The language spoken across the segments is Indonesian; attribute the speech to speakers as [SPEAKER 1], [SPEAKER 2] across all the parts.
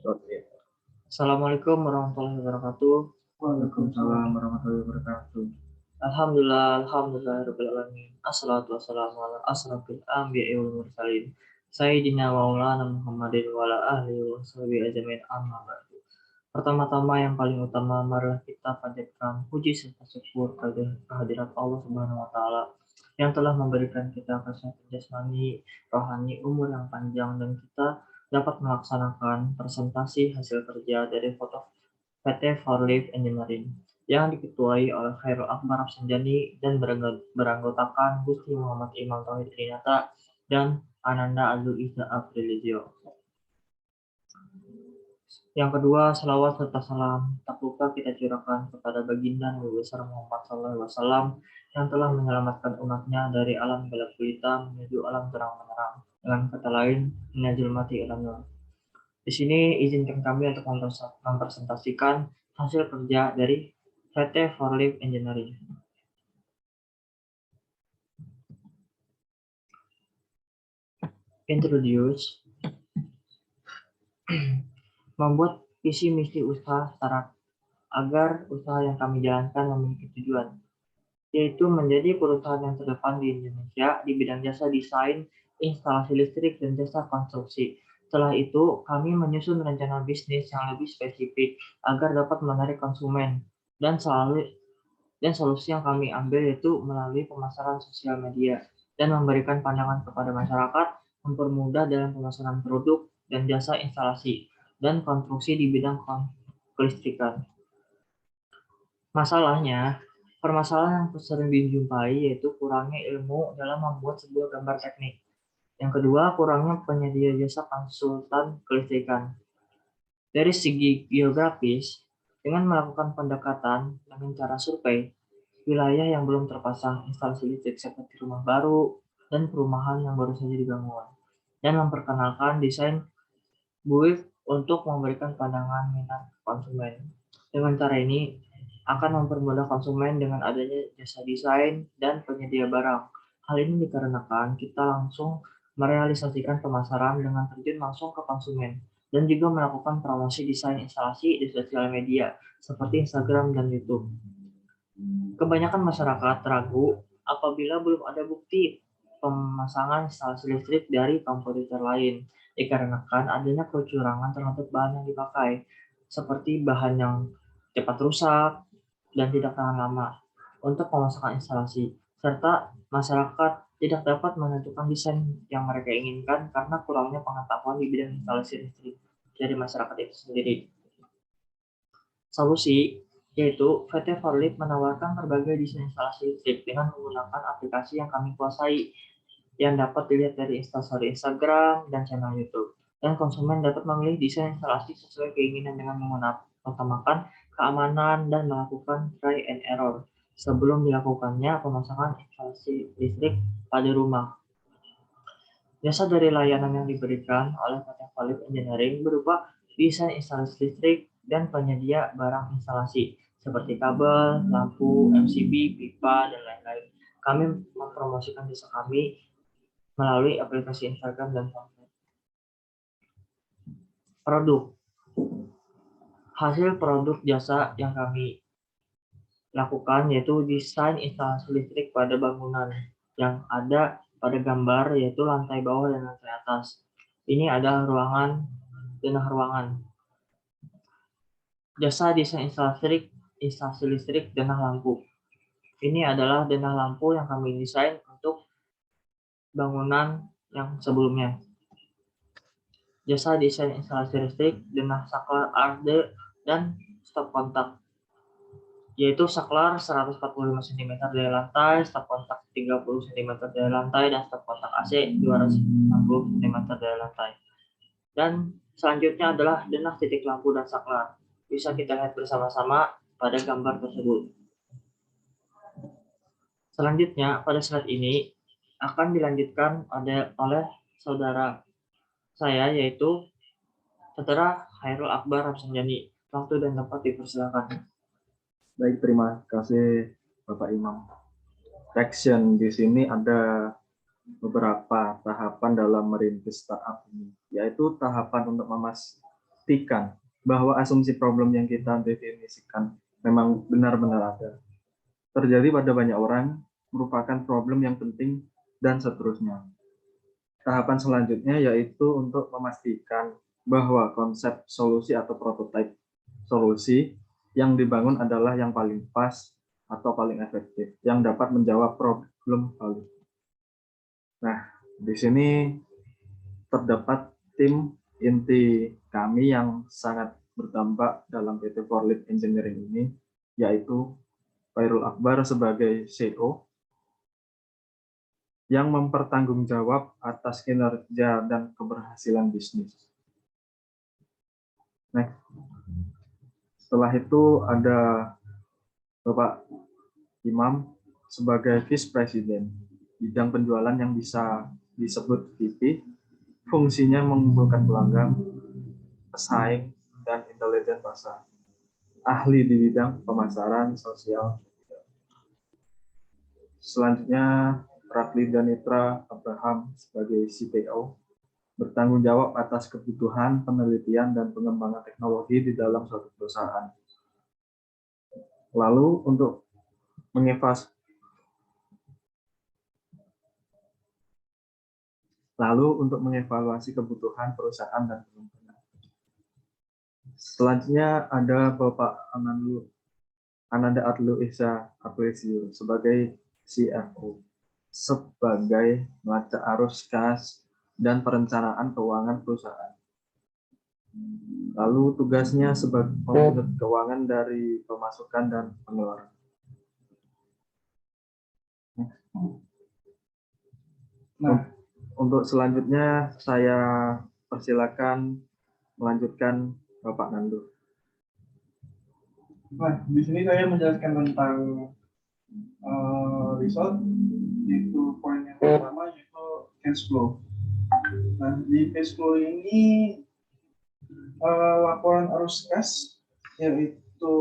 [SPEAKER 1] Oke.
[SPEAKER 2] Assalamualaikum warahmatullahi wabarakatuh.
[SPEAKER 1] Waalaikumsalam warahmatullahi wabarakatuh.
[SPEAKER 2] Alhamdulillah, alamin. Assalatu wassalamu ala asrafil anbiya'i wal mursalin. Sayyidina maulana Muhammadin wa ala ahli wa sahbihi ajmain amma ba'du. Pertama-tama yang paling utama, marilah kita panjatkan puji serta syukur kehadirat Allah Subhanahu wa taala yang telah memberikan kita kesehatan jasmani, rohani, umur yang panjang, dan kita dapat melaksanakan presentasi hasil kerja dari foto PT Forlift Engineering yang diketuai oleh Khairul Akbar Rafsanjani dan beranggotakan Gusti Muhammad Imam Tauhid Trinata dan Ananda Abdul Iza Aprilizio. Yang kedua, salawat serta salam tak lupa kita curahkan kepada baginda Nabi besar Muhammad SAW yang telah menyelamatkan umatnya dari alam gelap gulita menuju alam terang menerang. Dengan kata lain, minajul mati ilan nur. Di sini izinkan kami untuk mempresentasikan hasil kerja dari PT Forlift Engineering. Introduce membuat visi misi usaha startup agar usaha yang kami jalankan memiliki tujuan, yaitu menjadi perusahaan yang terdepan di Indonesia di bidang jasa desain, instalasi listrik, dan jasa konstruksi. Setelah itu, kami menyusun rencana bisnis yang lebih spesifik agar dapat menarik konsumen, dan solusi yang kami ambil yaitu melalui pemasaran sosial media dan memberikan pandangan kepada masyarakat, mempermudah dalam pemasaran produk dan jasa instalasi dan konstruksi di bidang kelistrikan. Permasalahan yang sering dijumpai yaitu kurangnya ilmu dalam membuat sebuah gambar teknik. Yang kedua, kurangnya penyedia jasa konsultan kelistrikan. Dari segi geografis, dengan melakukan pendekatan dengan cara survei, wilayah yang belum terpasang instalasi listrik seperti rumah baru dan perumahan yang baru saja dibangun, dan memperkenalkan desain build untuk memberikan pandangan minat konsumen. Dengan cara ini akan mempermudah konsumen dengan adanya jasa desain dan penyedia barang. Hal ini dikarenakan kita langsung merealisasikan pemasaran dengan terjun langsung ke konsumen dan juga melakukan promosi desain instalasi di sosial media seperti Instagram dan YouTube. Kebanyakan masyarakat ragu apabila belum ada bukti pemasangan instalasi listrik dari kompetitor lain, dikarenakan adanya kecurangan terhadap bahan yang dipakai, seperti bahan yang cepat rusak dan tidak tahan lama untuk pemasangan instalasi, serta masyarakat tidak dapat menentukan desain yang mereka inginkan karena kurangnya pengetahuan di bidang instalasi listrik dari masyarakat itu sendiri. Solusi yaitu PT Forlift menawarkan berbagai desain instalasi listrik dengan menggunakan aplikasi yang kami kuasai yang dapat dilihat dari instastory Instagram dan channel YouTube. Dan konsumen dapat memilih desain instalasi sesuai keinginan dengan mengutamakan keamanan dan melakukan try and error sebelum dilakukannya pemasangan instalasi listrik pada rumah. Jasa dari layanan yang diberikan oleh PT Forlift Engineering berupa desain instalasi listrik dan penyedia barang instalasi seperti kabel, lampu, MCB, pipa, dan lain-lain. Kami mempromosikan jasa kami melalui aplikasi Instagram dan Facebook. Produk. Hasil produk jasa yang kami lakukan yaitu desain instalasi listrik pada bangunan yang ada pada gambar yaitu lantai bawah dan lantai atas. Ini adalah denah ruangan. Jasa desain instalasi listrik denah lampu. Ini adalah denah lampu yang kami desain untuk bangunan yang sebelumnya. Jasa desain instalasi listrik denah saklar arde dan stop kontak, yaitu saklar 145 cm dari lantai, stop kontak 30 cm dari lantai, dan stop kontak AC 260 cm dari lantai. Dan selanjutnya adalah denah titik lampu dan saklar. Bisa kita lihat bersama-sama pada gambar tersebut. Selanjutnya, pada slide ini akan dilanjutkan oleh saudara saya, yaitu Saudara Khairul Akbar Rafsanjani. Waktu dan tempat dipersilakan.
[SPEAKER 1] Baik, terima kasih Bapak Imam. Section di sini ada beberapa tahapan dalam merintis startup ini, yaitu tahapan untuk memastikan bahwa asumsi problem yang kita definisikan memang benar-benar ada, terjadi pada banyak orang, merupakan problem yang penting, dan seterusnya. Tahapan selanjutnya yaitu untuk memastikan bahwa konsep solusi atau prototipe solusi yang dibangun adalah yang paling pas atau paling efektif, yang dapat menjawab problem valid. Nah, di sini terdapat tim inti kami yang sangat berdampak dalam PT Forlit Engineering ini, yaitu Khairul Akbar sebagai CEO, yang mempertanggungjawab atas kinerja dan keberhasilan bisnis. Nah, setelah itu ada Bapak Imam sebagai Vice President, bidang penjualan yang bisa disebut VP, fungsinya mengumpulkan pelanggan, pesaing, dan intelijen pasar. Ahli di bidang pemasaran sosial. Selanjutnya, Rakli Danitra Abraham sebagai CTO, bertanggung jawab atas kebutuhan, penelitian, dan pengembangan teknologi di dalam suatu perusahaan. Lalu untuk mengevaluasi kebutuhan perusahaan dan pengembangan. Selanjutnya ada Bapak Ananda Adlu Ihsa Aprilio sebagai CFO, sebagai melacak arus kas dan perencanaan keuangan perusahaan. Lalu tugasnya sebagai pengatur keuangan dari pemasukan dan pengeluaran. Nah, untuk selanjutnya saya persilakan melanjutkan Bapak Nandu.
[SPEAKER 3] Nah, di sini saya menjelaskan tentang result, yaitu poin yang pertama yaitu cash flow. Nah, di cash flow ini laporan arus kas, yaitu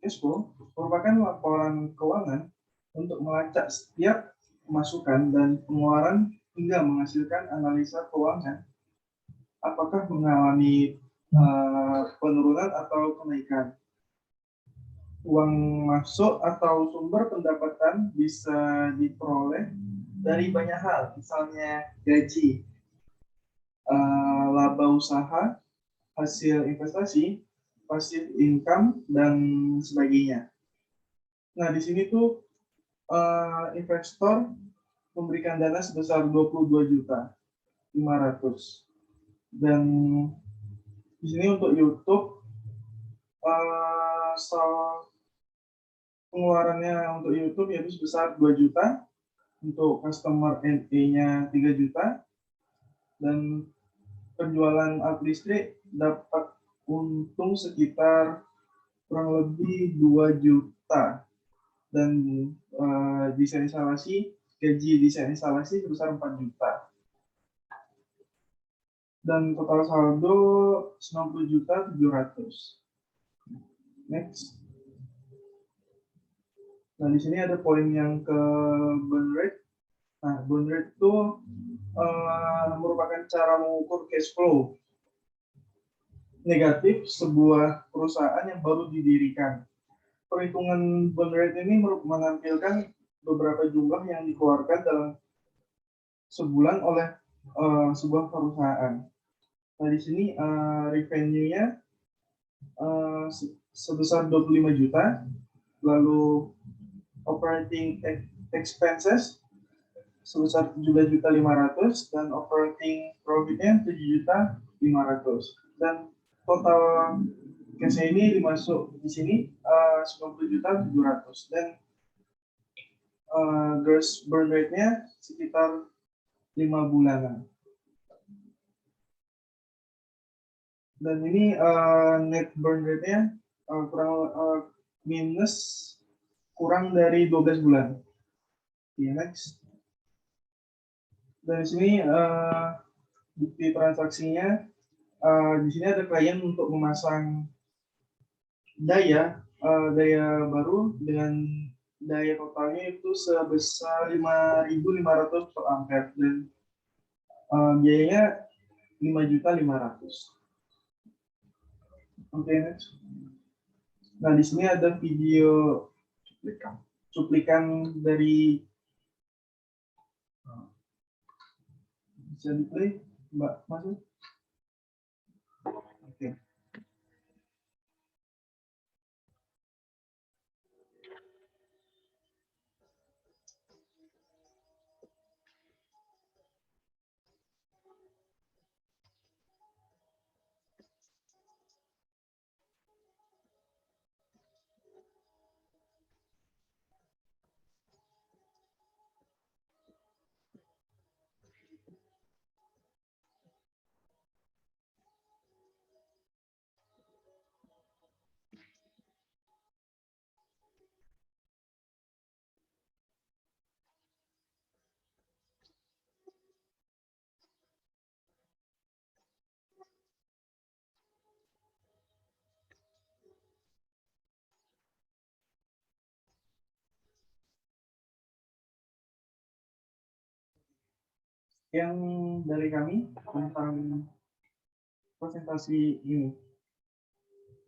[SPEAKER 3] cash flow, merupakan laporan keuangan untuk melacak setiap pemasukan dan pengeluaran hingga menghasilkan analisa keuangan apakah mengalami penurunan atau kenaikan. Uang masuk atau sumber pendapatan bisa diperoleh dari banyak hal, misalnya gaji, laba usaha, hasil investasi, passive income, dan sebagainya. Nah, di sini tuh investor memberikan dana sebesar 22.500.000. Dan di sini untuk YouTube pengeluarannya untuk YouTube yaitu sebesar 2 juta, untuk customer NA-nya 3 juta, dan penjualan alat listrik dapat untung sekitar kurang lebih 2 juta, dan desain instalasi, gaji desain instalasi sebesar 4 juta. Dan total saldo 90.700.000. Next. Nah, di sini ada poin yang ke burn rate. Nah, burn rate itu merupakan cara mengukur cash flow negatif sebuah perusahaan yang baru didirikan. Perhitungan burn rate ini menampilkan beberapa jumlah yang dikeluarkan dalam sebulan oleh sebuah perusahaan. Nah, di sini revenue-nya sebesar 25 juta, lalu operating expenses sebesar 17.500.000, dan operating profit-nya 7.500.000. Dan total cash ini dimasuk di sini 90.700.000, dan gross burn rate-nya sekitar 5 bulanan. Dan ini net burn rate-nya kurang dari 12 bulan. Okay, next. Dan di sini bukti transaksinya, di sini ada klien untuk memasang daya baru dengan daya totalnya itu sebesar 5.500 per ampere, dan biayanya 5.500.000. Oke, next. Nah, di sini ada video cuplikan dari bisa di play, Mbak Masud? Oke. Yang dari kami tentang presentasi ini.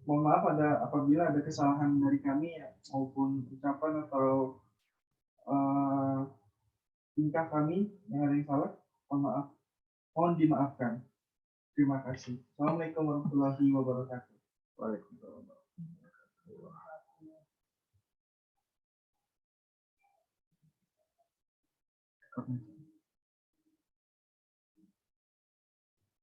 [SPEAKER 3] Mohon maaf apabila ada kesalahan dari kami ya, maupun ucapan atau tingkah kami yang ada yang salah. Mohon maaf, mohon dimaafkan. Terima kasih. Assalamualaikum warahmatullahi wabarakatuh. Waalaikumsalam warahmatullahi wabarakatuh.